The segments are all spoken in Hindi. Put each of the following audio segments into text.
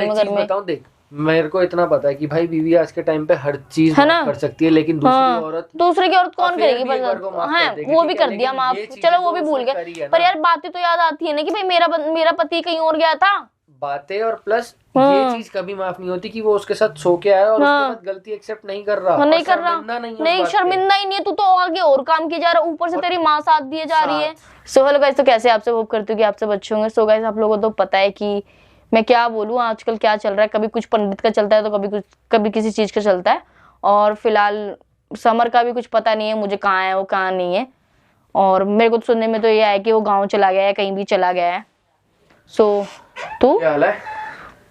करती हूँ मैं घर में। बताऊं, देख मेरे को इतना पता है कि भाई बीवी आज के टाइम पे हर चीज है ना? कर सकती है, लेकिन दूसरे की औरत कौन करेगी? भी एक बार को माफ हाँ कर देगी, वो ठीक भी है, कर दिया लेकिन माफ, ये चीजें चलो वो तो भी भूल उसने गए, करी है पर ना। यार बातें तो याद आती है ना कि भाई मेरा पति कहीं और गया था। बातें और प्लस ये चीज कभी माफ नहीं होती कि वो उसके साथ सो के आया और उसके बाद गलती एक्सेप्ट नहीं कर रहा, नहीं और कर रहा, शर्मिंदा नहीं है उस नहीं बात पे। शर्मिंदा ही नहीं है, तू तो आगे और काम किए जा रहा है, ऊपर से तेरी माँ साथ दिए जा रही है। सो हेलो गाइस, तो कैसे आपसे होप करती हूँ कि आपसे अच्छे होंगे। सो गाइस, आप लोगों को तो पता है कि मैं क्या बोलूँ आजकल क्या चल रहा है, कभी कुछ पंडित का चलता है तो कभी किसी चीज का चलता है। और फिलहाल समर का भी कुछ पता नहीं है मुझे, कहाँ है वो कहाँ नहीं है। और मेरे को तो सुनने में तो ये है कि वो गाँव चला गया है, कहीं भी चला गया है। सो तू? क्या हाल है?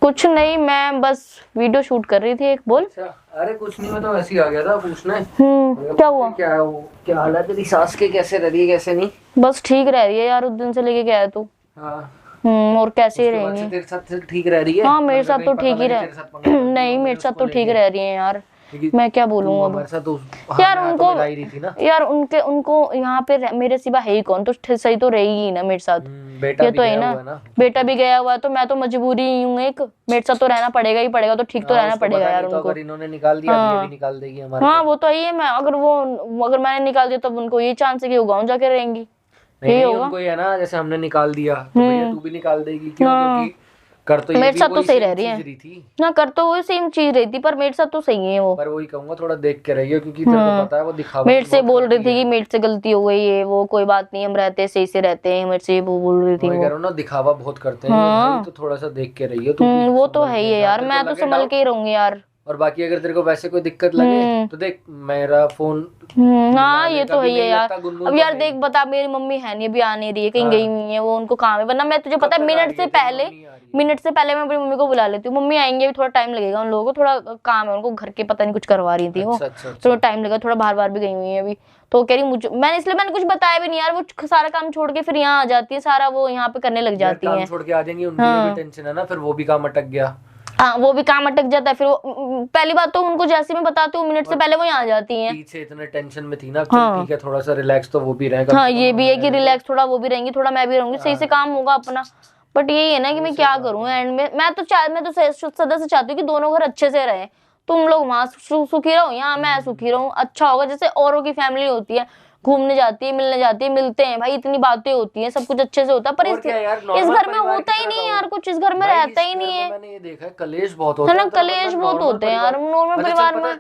कुछ नहीं, मैं बस वीडियो शूट कर रही थी एक। बोल। अच्छा, अरे कुछ नहीं, मैं तो ऐसे ही आ गया था पूछने। क्या हुआ? क्या हाल है तेरी सास के, कैसे रह रही है कैसे नहीं? बस ठीक रह रही है यार, उस दिन से लेके गया है तू। हाँ। और कैसे ही उसके बाद रहेंगे। से तेरे साथ ठीक रह रही है? हाँ मेरे साथ तो पता ठीक ही लगे रह तेरे साथ पंगा नहीं मेरे साथ तो ठीक रह रही है यार। लेगी। मैं क्या बोलूँ अब हमारे साथ तो यार हाँ, उनको, मिला ही रही थी ना। यार उनको यहाँ पे मेरे सिवा है ही कौन, तो सही तो रहेगी ही ना मेरे साथ। बेटा ये भी तो है गया ना, हुआ है ना। बेटा भी गया हुआ है तो मैं तो मजबूरी ही हूँ एक, मेरे साथ तो रहना पड़ेगा ही पड़ेगा, तो ठीक तो रहना उसको पड़ेगा पता यार नहीं तो उनको। अगर इन्होंने निकाल दिया हाँ। ये भी निकाल देगी हमारे हाँ को। वो तो है ही है, मैं अगर मैंने निकाल दिया तब उनको ये चांस है कि वो गाँव जाके रहेंगी। नहीं होगा उनको ये है ना, जैसे हमने निकाल दिया तो भैया तू भी निकाल देगी, क्यों? क्योंकि कर तो ये मेरे भी साथ तो वही सही सेम रह रही चीज है रही थी। ना, कर तो वो सेम चीज रही थी, पर मेरे साथ तो सही है वो। पर वही कहूंगा, थोड़ा देख के रहिए, क्योंकि तेरे को पता है वो दिखावा मेरे से बहुत बोल रही करती थी कि है। मेरे से गलती हो गई है, वो कोई बात नहीं, हम रहते सही से रहते हैं, मेरे से वो बोल रही थी मैं वो। कह रहा हूं ना, दिखावा बहुत करते हैं ये भाई, तो थोड़ा सा देख के रहिए तू भी। वो तो संभल है ही के, है जहाँ यार, तेरे को मैं तो लगे संभल डाउट। के ही रहूंगी यार। और बाकी अगर तेरे को वैसे कोई दिक्कत लगे तो देख मेरा फोन हाँ ये तो है ही है यार। अब यार तो देख बता, मेरी मम्मी है नहीं, अभी आ नहीं रही है, कहीं गई हुई है वो, उनको काम है, वरना मैं तुझे पता है मिनट से पहले मैं अपनी मम्मी को बुला लेती हूँ। मम्मी आएंगे, अभी थोड़ा टाइम लगेगा, उन लोगों को थोड़ा काम है, उनको घर के पता नहीं कुछ करवा रही थी वो, थोड़ा टाइम लगेगा, थोड़ा बाहर भी गई हुई है अभी। तो कह रही मुझे, मैंने कुछ बताया भी नहीं यार, वो सारा काम छोड़ के फिर यहाँ आ जाती है, सारा वो यहाँ पे करने लग जाती है। छोड़ के आ जाएंगी, उनके लिए भी टेंशन है ना, फिर वो भी काम अटक गया। हाँ वो भी काम अटक जाता है, फिर वो पहली बात तो उनको जैसे मैं बताती हूँ मिनट से पहले वो यहाँ आ जाती हैं। पीछे इतने टेंशन में थी ना, ठीक है थोड़ा सा रिलैक्स तो वो भी रहेगा। हाँ ये भी है कि रिलैक्स थोड़ा वो भी रहेंगी, थोड़ा मैं भी रहूंगी, सही से काम होगा अपना। बट यही है ना कि मैं क्या करूँ एंड में, मैं तो सदा से चाहती हूँ कि दोनों घर अच्छे से रहे, तुम लोग वहां सुखी रहो, यहाँ मैं सुखी रहूँ, अच्छा होगा। जैसे औरों की फैमिली होती है, घूमने जाती है, मिलने जाती है, मिलते हैं भाई, इतनी बातें होती हैं, सब कुछ अच्छे से होता है, पर इस घर में होता ही नहीं यार, कुछ इस घर में रहता ही नहीं है। मैंने ये देखा है, कलेश बहुत होता है ना, कलेश बहुत होते हैं यार नॉर्मल परिवार में,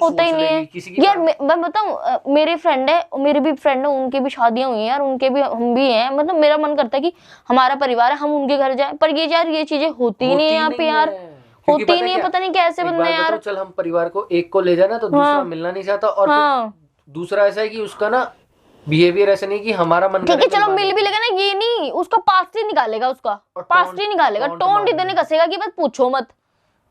होता ही नहीं है यार। मैं बताऊं, मेरे फ्रेंड है, मेरी भी फ्रेंड है, उनकी भी शादियां हुई हैं यार, उनके भी हम भी हैं, मतलब मेरा मन करता है कि हमारा परिवार है, हम उनके घर जाएं, पर ये यार ये चीजें होती ही नहीं है यहाँ पे यार, होती ही नहीं है, पता नहीं कैसे बंदे यार। चल हम परिवार को एक को ले जाए ना तो दूसरा मिलना नहीं चाहता, और दूसरा ऐसा है कि उसका ना बिहेवियर ऐसा नहीं कि हमारा मन ठीक है चलो मिल भी लेगा ना, ये नहीं उसका पास्ट ही निकालेगा, उसका पास्ट ही निकालेगा, टोंट इतने कसेगा कि बस पूछो मत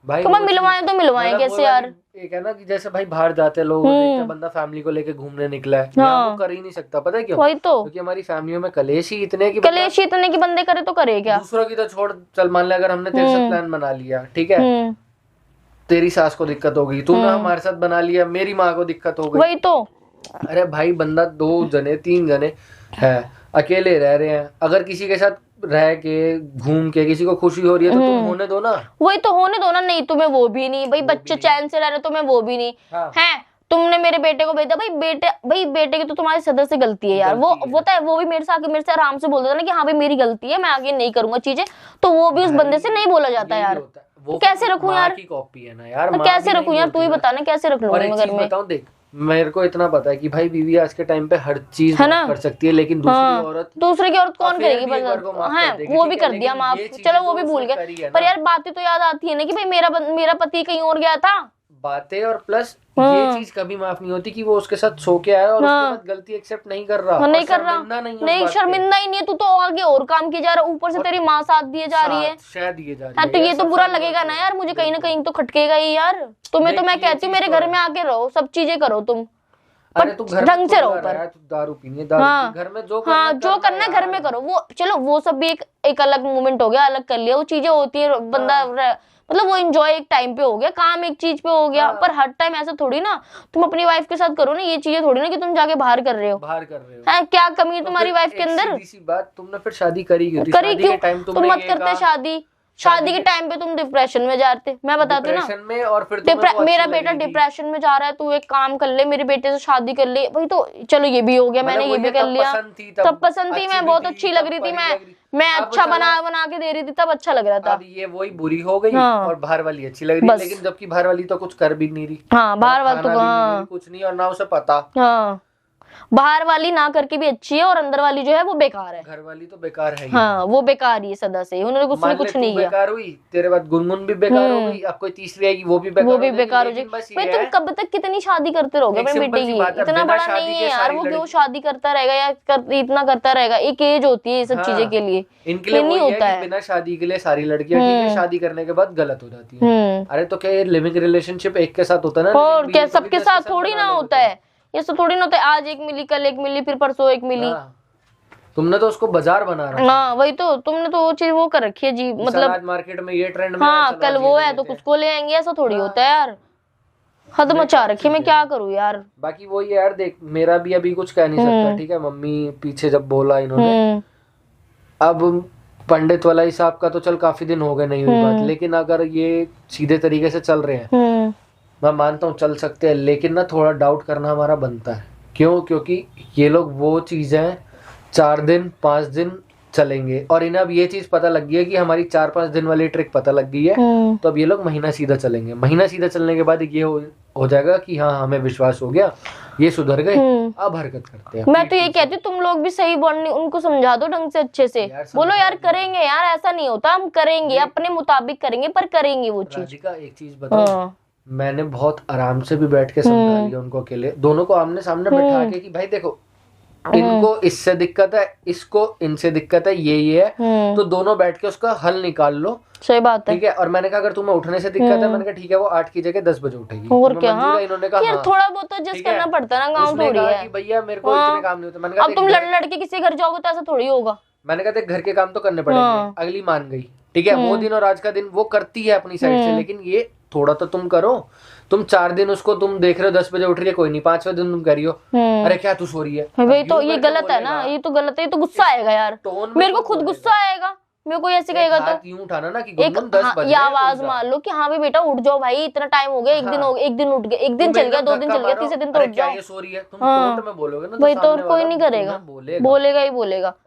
भाई। तो मैं मिलवाएं तो मिलवाएं कैसे यार? एक है ना कि जैसे भाई बाहर जाते लोग देखते हैं बंदा फैमिली को लेके घूमने निकला है, वो कर ही नहीं सकता, पता है क्यों? वही तो, क्योंकि हमारी फैमिलियों में कलेश ही इतने की बंदे करे तो करे क्या? दूसरों की तो छोड़, चल मान ले अगर हमने तेरे साथ प्लान बना लिया, ठीक है, तेरी सास को दिक्कत हो गई, तूने हमारे साथ बना लिया, मेरी माँ को दिक्कत हो गई, वही तो। अरे भाई बंदा 2 जने 3 जने है, अकेले रह रहे हैं, अगर किसी के साथ रह के घूम के किसी को खुशी हो रही है तो तुम होने दो ना। वही तो, होने दो ना, नहीं तुम्हें वो भी नहीं भाई, बच्चे चैन से रह रहे, तुम्हें वो भी नहीं है। तुमने मेरे बेटे को भेजा, भाई बेटे की तो तुम्हारी सदर से गलती है यार, वो भी मेरे से आराम से बोल देता ना कि हाँ भाई मेरी गलती है, मैं आगे नहीं करूंगा चीजें, तो वो भी उस बंदे से नहीं बोला जाता यार। कैसे रखूं यार? की कॉपी है ना यार, कैसे रखूं यार, तू ही बता ना कैसे रख लूंगी मैं घर में? बताऊं, देख मेरे को इतना पता है कि भाई बीवी आज के टाइम पे हर चीज कर सकती है, लेकिन दूसरे की औरत कौन करेगी? वो भी कर दिया माफ, चलो वो भी भूल गए, पर यार बातें तो याद आती है ना कि भाई मेरा पति कहीं और गया था। बातें और प्लस ये चीज कभी माफ नहीं होती कि वो उसके साथ सो के आया और उसके बाद गलती एक्सेप्ट नहीं कर रहा, नहीं शर्मिंदा ही नहीं है, तू तो आगे और काम किए जा रहा, ऊपर से तेरी माँ साथ दिए जा रही है, तो ये तो बुरा लगेगा ना यार, मुझे कहीं ना कहीं तो खटकेगा ही यार। तुम्हें तो मैं कहती हूँ मेरे घर में आके रहो, सब चीजें करो तुम, पर ढंग से रहो, पर दारू पीनी है घर में, जो करना है घर में करो। वो चलो वो सब भी एक अलग मोमेंट हो गया, अलग कर लिया, वो चीजें होती है, बंदा मतलब वो एंजॉय एक टाइम पे हो गया, काम एक चीज पे हो गया, पर हर टाइम ऐसा थोड़ी ना तुम अपनी वाइफ के साथ करो ना, ये चीजें थोड़ी ना कि तुम जाके बाहर कर रहे हो है, क्या कमी है तुम्हारी वाइफ के अंदर? सीधी सी बात, तुमने फिर शादी करी क्यों? तुम मत करते शादी, शादी के टाइम पे तुम डिप्रेशन में जा रहे थे, मैं बताती हूँ ना में, और फिर मेरा बेटा डिप्रेशन में जा रहा है, तू एक काम कर ले, मेरे बेटे से शादी कर ले। भाई तो चलो ये भी हो गया, मैंने ये भी कर लिया, तब पसंद थी, मैं बहुत अच्छी लग रही थी, मैं अच्छा बना के दे रही थी, तब अच्छा लग रहा था। अब ये वही बुरी हो गई और बाहर वाली अच्छी लग रही है, लेकिन जबकि बाहर वाली तो कुछ कर भी नहीं रही। हाँ, बाहर वाली तो कुछ नहीं, और ना उसे पता। हाँ, बाहर वाली ना करके भी अच्छी है, और अंदर वाली जो है वो बेकार है। घर वाली तो बेकार है ही। हाँ, वो बेकार ही है सदा से, उन्होंने कुछ नहीं किया। बेकार हुई, तेरे बाद गुनगुन भी बेकार हो गई, अब कोई तीसरी आएगी वो भी बेकार हो जाएगी। भाई तुम कब तक कितनी शादी करते रहोगे अपने बेटे की? इतना बड़ा नहीं है यार वो, क्यों शादी करता रहेगा या इतना करता रहेगा? एक एज होती है ये सब चीजें के लिए, इनके लिए नहीं होता है। बिना शादी के लिए सारी लड़कियां ठीक है, शादी करने के बाद गलत हो जाती है। अरे तो क्या ये लिविंग रिलेशनशिप एक के साथ होता है ना, और क्या सबके साथ थोड़ी ना होता है, ये सब थोड़ी ना होता है। आज एक मिली, कल एक मिली, फिर परसों एक मिली। तुमने तो उसको बाजार बना रखा है। हाँ वही तो, तुमने तो वो चीज वो कर रखी है जी, मतलब आज मार्केट में ये ट्रेंड में हाँ कल वो है तो उसको ले आएंगे, ऐसा थोड़ी होता है यार। हद मचा रखी, मैं क्या करूँ यार। बाकी वो यार देख, मेरा भी अभी कुछ कह नहीं सकता, ठीक है। मम्मी पीछे जब बोला इन्होंने, अब पंडित वाला हिसाब का तो चल काफी दिन हो गए नहीं हुई बात, लेकिन अगर ये सीधे तरीके से चल रहे हैं, मैं मानता हूँ चल सकते हैं, लेकिन ना थोड़ा डाउट करना हमारा बनता है। क्यों? क्योंकि ये लोग वो चीजें 4 दिन 5 दिन चलेंगे, और इन्हें अब ये चीज पता लग गई है कि हमारी 4-5 दिन वाली ट्रिक पता लग गई है, तो अब ये लोग महीना सीधा चलेंगे। महीना सीधा चलने के बाद ये हो जाएगा कि हाँ हमें विश्वास हो गया, ये सुधर गए, अब हरकत करते हैं। मैं तो ये कहती हूँ तुम लोग भी सही बॉन्डिंग उनको समझा दो ढंग से, अच्छे से बोलो यार करेंगे यार, ऐसा नहीं होता, हम करेंगे अपने मुताबिक करेंगे, पर करेंगे वो चीज। राधिका एक चीज बताओ, मैंने बहुत आराम से भी बैठ के समझा लिया उनको अकेले, दोनों को आमने सामने बैठा के कि भाई देखो इनको इससे दिक्कत है, इसको इनसे दिक्कत है, ये है, तो दोनों बैठ के उसका हल निकाल लो। सही बात है, ठीक है। और मैंने कहा अगर तुम्हें उठने से दिक्कत है, मैंने कहा ठीक है, वो 8 की जगह 10 बजे उठेगी, और क्या। हाँ, इन्होंने कहा यार थोड़ा बहुत तो एडजस्ट करना पड़ता है ना, गाँव थोड़ी है। भैया मेरे को इतने काम नहीं होते। मैंने कहा अब तुम लड़ के किसी घर जाओगे तो ऐसा थोड़ी होगा। मैंने कहा घर के काम तो करने पड़ेंगे। अगली मान गई, ठीक है। वो दिन और आज का दिन वो करती है अपनी साइड से, लेकिन ये थोड़ा तो तुम करो। तुम 4 दिन उसको तुम देख रहे हो 10 बजे उठ रही है, कोई नहीं, 5वें दिन तुम करियो, अरे क्या तू सो रही है, भाई तो ये गलत है ना, ये तो गलत है, ये तो गुस्सा आएगा यार, मेरे को खुद गुस्सा आएगा, मेरे को ऐसे कहेगा तो यूं उठाना ना कि एक 10 बजे आवाज मार लो कि हाँ भाई बेटा उठ जाओ भाई, इतना टाइम हो गया, एक दिन हो गया, एक दिन उठ गया, एक दिन चल गया, 2 दिन चल गया, तीसरे दिन तो उठ जाओ। सो रही है तुम टोंट में बोलोगे ना, भाई तो कोई नहीं करेगा, बोलेगा ही बोलेगा।